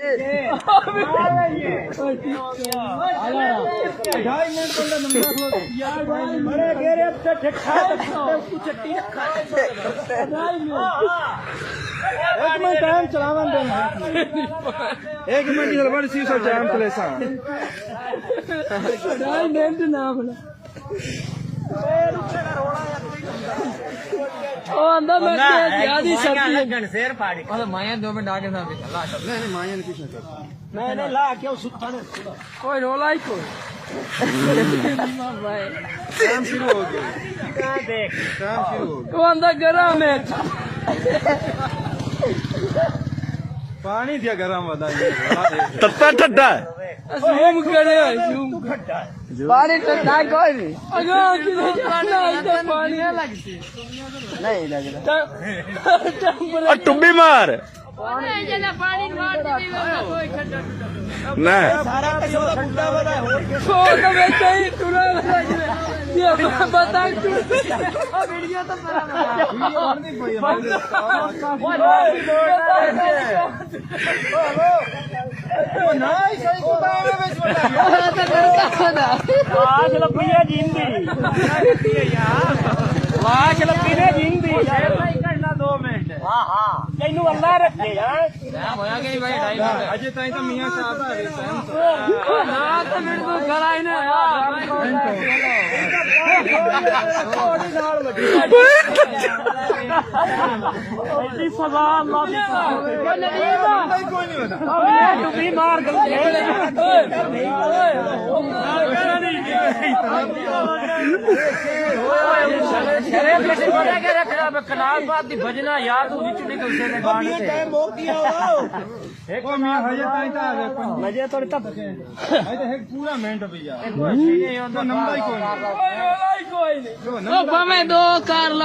time चलावन देना 1 minute की हलवा सी सो time चले सा मिनट ना बोला ओ अंदर मैं ज्यादा सर्दी लगन शेर फाड़ी ओ माया 2 मिनट आगे ना ला नहीं माया ने पीछे कर नहीं ला क्यों सुता ने कोई रोला ही कोई काम शुरू हो गया कहां देख काम शुरू हो गया वो अंदर गरम है पानी दिया गरम बताइए तत्ता ठंडा झूम करे झूम पानी ठंडा कोई नहीं अगर किधर जाना इधर पानी लगती नहीं लग रहा और टुब्बी मार पानी मार दी कोई ठंडा ना सारा कचौड़ा बुड्ढा बना हो तो मैं कहीं तुरा ये बता तू वीडियो तो मेरा वीडियो और नहीं कोई ओ नहीं सही कुतावे में छोटा तो करता ना आज लपिया जिंदी यार लाख लपी ने जिंदी भाई करना 2 मिनट हां हां तैनू अल्लाह रखे यार होया कि नहीं भाई 2.5 मिनट अजय ताई तो मियां साहब आ गए ना तो मिनट तो घर आए ना थोड़ी नाल लगी ऐसी सजा अल्लाह दी कोई नहीं होता तू भी मार दे कनाल बात दी भजना यार तू नीचे निकल से गाने से टाइम हो गया एक मियां हजे ताई ता मजे थोड़ी तब है तो एक पूरा मिनट भी यार तो नंबर ही कोई नहीं ओ मैं 2 कार